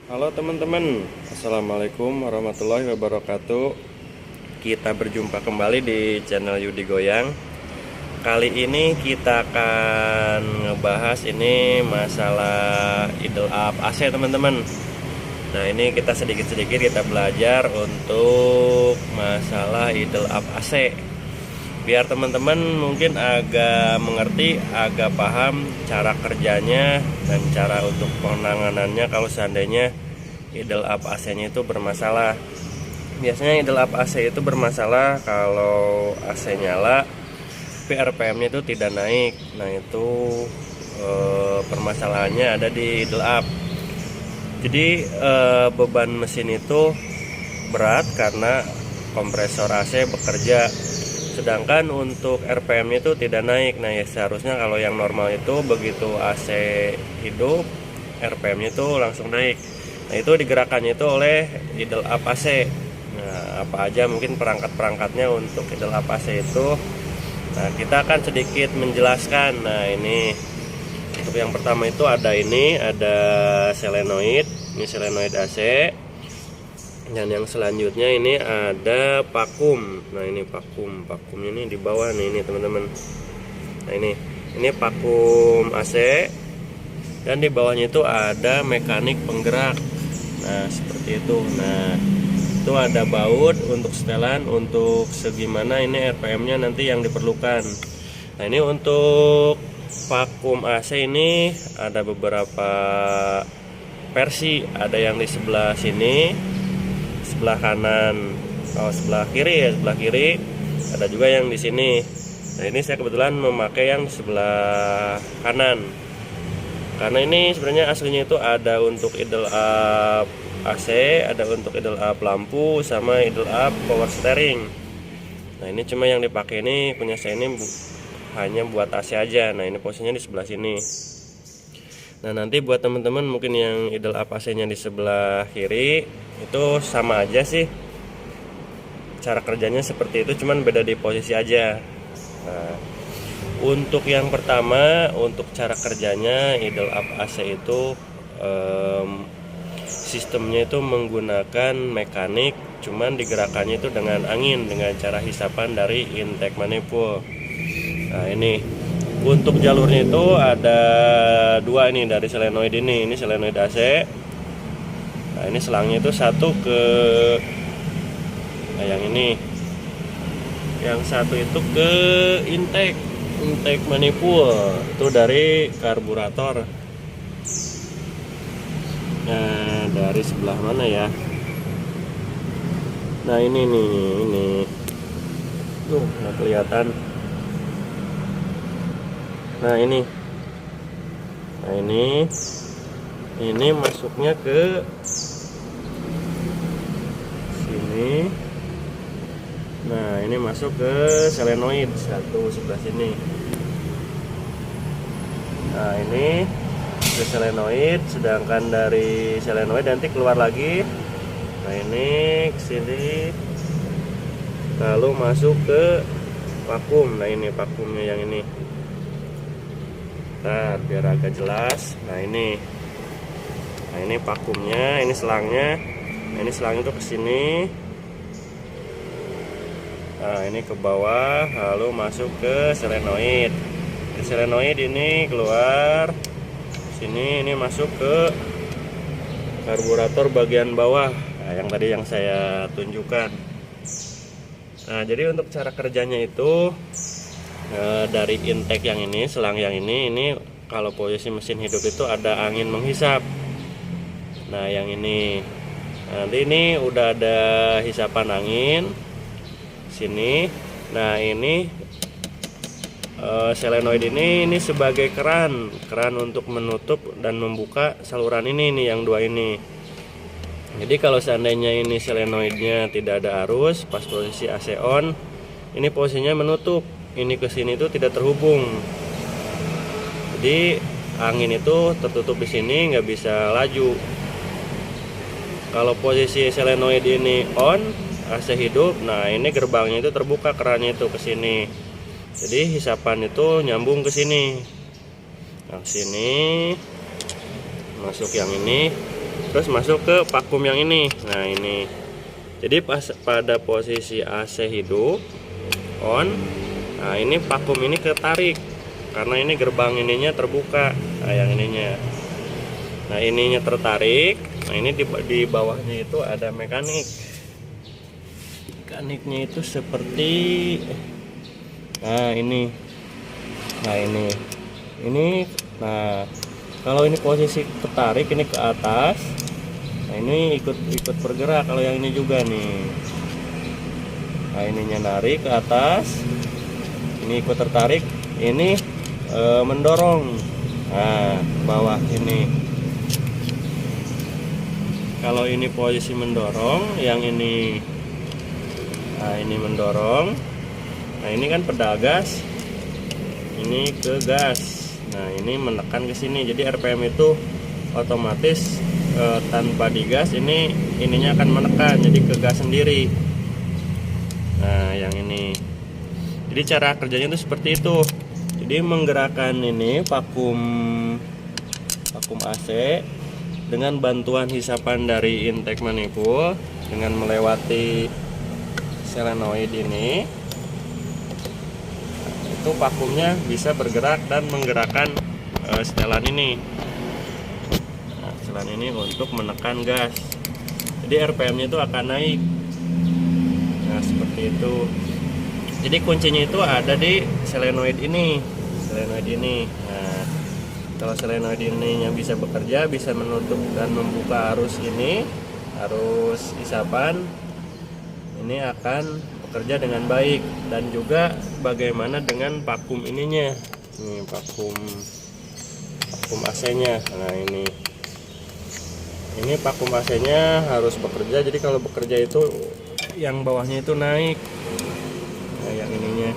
Halo teman-teman, Assalamualaikum warahmatullahi wabarakatuh. Kita berjumpa kembali di channel Yudi Goyang. Kali ini kita akan ngebahas ini masalah idle up AC teman-teman. Nah ini kita sedikit-sedikit kita belajar untuk masalah idle up AC, biar teman-teman mungkin agak mengerti, agak paham cara kerjanya dan cara untuk penanganannya kalau seandainya idle up AC-nya itu bermasalah. Biasanya idle up AC itu bermasalah kalau AC nyala tapi RPM-nya itu tidak naik. Nah itu permasalahannya ada di idle up. Jadi beban mesin itu berat karena kompresor AC bekerja, sedangkan untuk RPM itu tidak naik. Nah ya seharusnya kalau yang normal itu begitu AC hidup RPM itu langsung naik. Nah itu digerakkannya itu oleh idle up AC. Nah apa aja mungkin perangkat-perangkatnya untuk idle up AC itu. Nah kita akan sedikit menjelaskan. Nah ini untuk yang pertama itu ada solenoid. Ini solenoid AC. Dan yang selanjutnya ini ada vakum. Nah ini vakumnya ini di bawah nih ini teman-teman. Nah ini vakum AC, dan di bawahnya itu ada mekanik penggerak. Nah seperti itu. Nah itu ada baut untuk setelan, untuk segimana ini RPM-nya nanti yang diperlukan. Nah ini untuk vakum AC ini ada beberapa versi. Ada yang di sebelah sini, sebelah kanan, sebelah kiri sebelah kiri. Ada juga yang di sini. Nah ini saya kebetulan memakai yang sebelah kanan, karena ini sebenarnya aslinya itu ada untuk idle up AC, ada untuk idle up lampu, sama idle up power steering. Nah ini cuma yang dipakai ini punya saya ini hanya buat AC aja. Nah ini posisinya di sebelah sini. Nah nanti buat teman-teman mungkin yang idle up AC-nya di sebelah kiri itu sama aja sih, cara kerjanya seperti itu, cuman beda di posisi aja. Nah untuk yang pertama, untuk cara kerjanya idle up AC itu sistemnya itu menggunakan mekanik, cuman digerakkannya itu dengan angin dengan cara hisapan dari intake manifold. Nah ini untuk jalurnya itu ada dua ini dari solenoid ini solenoid AC. Nah ini selangnya itu satu ke yang ini, yang satu itu ke intake manifold itu dari karburator. Nah dari sebelah mana ya? Nah ini tuh nggak kelihatan. Nah ini masuknya ke sini. Nah ini masuk ke solenoid satu sebelah sini. Nah ini ke solenoid, sedangkan dari solenoid nanti keluar lagi. Nah ini ke sini, lalu masuk ke vakum. Nah ini vakumnya yang ini. Nah biar agak jelas. Nah ini vakumnya, ini selangnya. Nah ini selangnya tuh ke sini. Nah ini ke bawah, lalu masuk ke solenoid. Di solenoid ini keluar sini, ini masuk ke karburator bagian bawah. Nah, yang tadi yang saya tunjukkan. Nah jadi untuk cara kerjanya itu dari intake yang ini, selang yang ini kalau posisi mesin hidup itu ada angin menghisap. Nah yang ini, nanti ini udah ada hisapan angin sini. Nah ini solenoid ini sebagai keran untuk menutup dan membuka saluran ini nih, yang dua ini. Jadi kalau seandainya ini solenoidnya tidak ada arus pas posisi AC on, ini posisinya menutup, ini ke sini itu tidak terhubung. Jadi angin itu tertutup di sini, nggak bisa laju. Kalau posisi solenoid ini on, AC hidup, nah ini gerbangnya itu terbuka, kerannya itu ke sini. Jadi hisapan itu nyambung ke sini. Nah, sini masuk yang ini. terus masuk ke vakum yang ini. Nah ini, jadi pada posisi AC hidup on, nah ini vakum ini ketarik karena ini gerbang ininya terbuka. Nah yang ininya, nah ininya tertarik. Nah ini di bawahnya itu ada mekaniknya itu seperti, nah ini, nah kalau ini posisi ketarik ini ke atas, nah ini ikut bergerak. Kalau yang ini juga nih, nah ininya narik ke atas, ini ikut tertarik, ini mendorong, nah bawah ini. Kalau ini posisi mendorong, yang ini, nah ini mendorong, nah ini kan pedal gas, ini ke gas. Nah ini menekan ke sini, jadi RPM itu otomatis tanpa digas ininya akan menekan, jadi ke gas sendiri. Nah yang ini, jadi cara kerjanya itu seperti itu. Jadi menggerakkan ini vakum AC dengan bantuan hisapan dari intake manifold dengan melewati solenoid ini, itu vakumnya bisa bergerak dan menggerakkan setelan ini. Nah, setelan ini untuk menekan gas. Jadi RPM-nya itu akan naik. Nah, seperti itu. Jadi kuncinya itu ada di solenoid ini. Nah, kalau solenoid ininya bisa bekerja, bisa menutup dan membuka arus ini, arus isapan, ini akan bekerja dengan baik. Dan juga bagaimana dengan vakum ininya, ini vakum AC-nya. Nah ini vakum AC-nya harus bekerja. Jadi kalau bekerja itu yang bawahnya itu naik. Nah yang ininya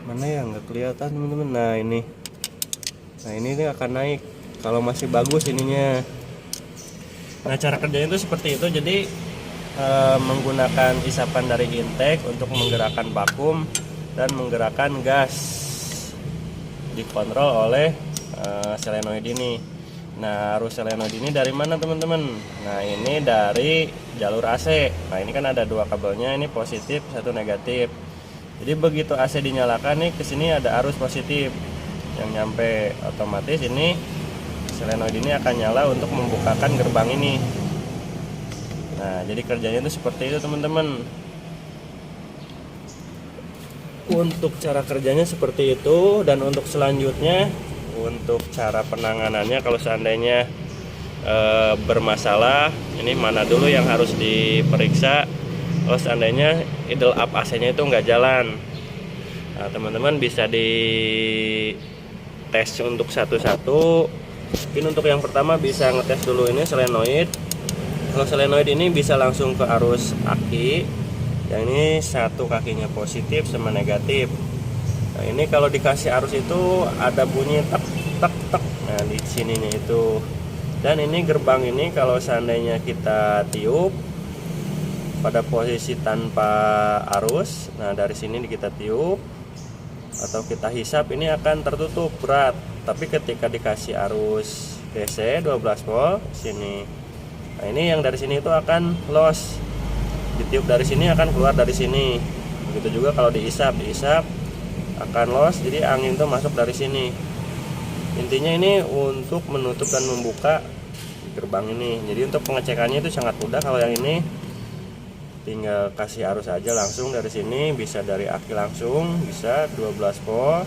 mana yang nggak kelihatan teman-teman. Nah ini akan naik kalau masih bagus ininya. Nah cara kerjanya itu seperti itu. Jadi menggunakan isapan dari intake untuk menggerakkan vakum dan menggerakkan gas, dikontrol oleh solenoid ini. Nah arus solenoid ini dari mana teman-teman? Nah ini dari jalur AC. Nah ini kan ada dua kabelnya, ini positif, satu negatif. Jadi begitu AC dinyalakan nih, kesini ada arus positif yang nyampe, otomatis ini solenoid ini akan nyala untuk membukakan gerbang ini. Nah jadi kerjanya itu seperti itu teman-teman. Untuk cara kerjanya seperti itu. Dan untuk selanjutnya, untuk cara penanganannya, kalau seandainya bermasalah, ini mana dulu yang harus diperiksa. Kalau seandainya idle up AC-nya itu nggak jalan, nah teman-teman bisa di tes untuk satu-satu. Mungkin untuk yang pertama bisa ngetes dulu ini solenoid. Kalau solenoid ini bisa langsung ke arus aki. Yang ini satu kakinya positif sama negatif. Nah ini kalau dikasih arus itu ada bunyi tek tek tek. Nah di sininya itu. Dan ini gerbang ini kalau seandainya kita tiup pada posisi tanpa arus, nah dari sini kita tiup atau kita hisap, ini akan tertutup berat. Tapi ketika dikasih arus DC 12 volt sini, nah ini yang dari sini itu akan los, ditiup dari sini akan keluar dari sini. Begitu juga kalau dihisap akan los, jadi angin itu masuk dari sini. Intinya ini untuk menutup dan membuka gerbang ini. Jadi untuk pengecekannya itu sangat mudah. Kalau yang ini tinggal kasih arus aja langsung dari sini, bisa dari aki langsung, bisa 12 volt.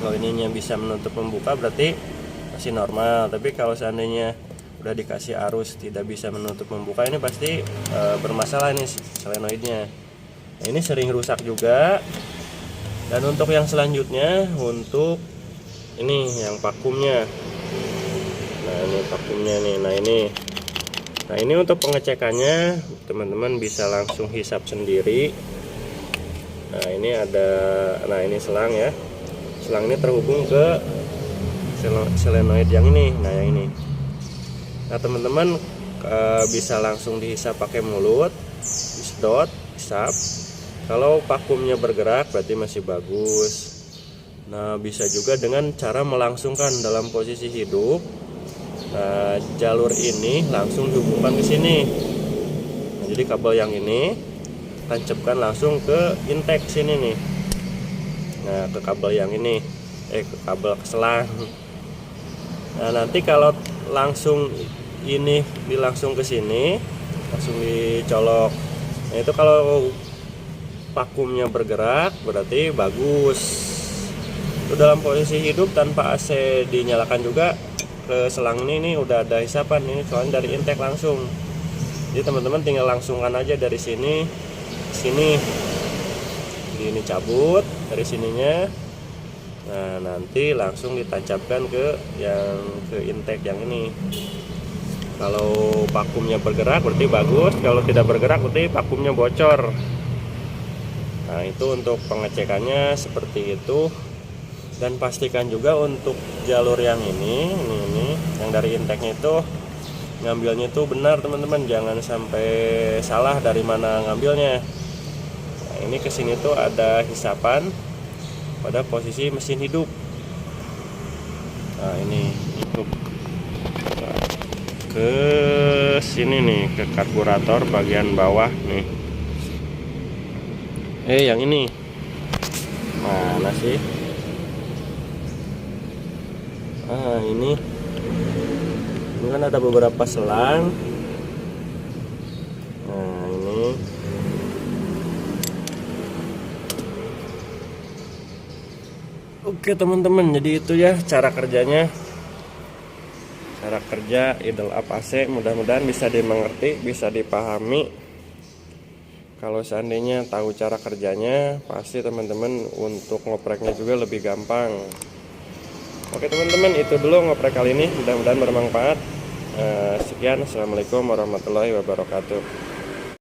Kalau ininya bisa menutup membuka berarti masih normal. Tapi kalau seandainya udah dikasih arus tidak bisa menutup membuka, ini pasti bermasalah ini solenoidnya. Nah, ini sering rusak juga. Dan untuk yang selanjutnya, untuk ini yang vakumnya. Nah ini vakumnya nih. Nah ini untuk pengecekannya teman-teman bisa langsung hisap sendiri. Nah ini ada, nah ini selang ya. Selang ini terhubung ke solenoid yang ini. Nah yang ini. Nah teman-teman bisa langsung dihisap pakai mulut, disedot, hisap. Kalau vakumnya bergerak berarti masih bagus. Nah bisa juga dengan cara melangsungkan dalam posisi hidup. Nah, jalur ini langsung dihubungkan ke sini. Nah, jadi kabel yang ini tancapkan langsung ke intake sini nih. Nah, ke kabel yang ini, ke kabel selang. Nah, nanti kalau langsung ini langsung ke sini, langsung dicolok. Nah, itu kalau vakumnya bergerak berarti bagus. Itu dalam posisi hidup tanpa AC dinyalakan juga, ke selang ini udah ada hisapan ini, soalnya dari intake langsung. Jadi teman-teman tinggal langsungkan aja dari sini sini. Jadi ini cabut dari sininya. Nah, nanti langsung ditancapkan ke intake yang ini. Kalau vakumnya bergerak berarti bagus, kalau tidak bergerak berarti vakumnya bocor. Nah, itu untuk pengecekannya seperti itu. Dan pastikan juga untuk jalur yang ini yang dari intake-nya itu ngambilnya itu benar teman-teman, jangan sampai salah dari mana ngambilnya. Nah, ini kesini tuh ada hisapan pada posisi mesin hidup. Nah, ini hidup ke sini nih, ke karburator bagian bawah nih. Yang ini mana sih? Ini kan ada beberapa selang. Nah, ini oke teman-teman, jadi itu ya cara kerjanya, cara kerja idle up AC. Mudah-mudahan bisa dimengerti, bisa dipahami. Kalau seandainya tahu cara kerjanya, pasti teman-teman untuk ngopreknya juga lebih gampang. Oke teman-teman, itu dulu ngoprek kali ini, mudah-mudahan bermanfaat. Sekian, assalamualaikum warahmatullahi wabarakatuh.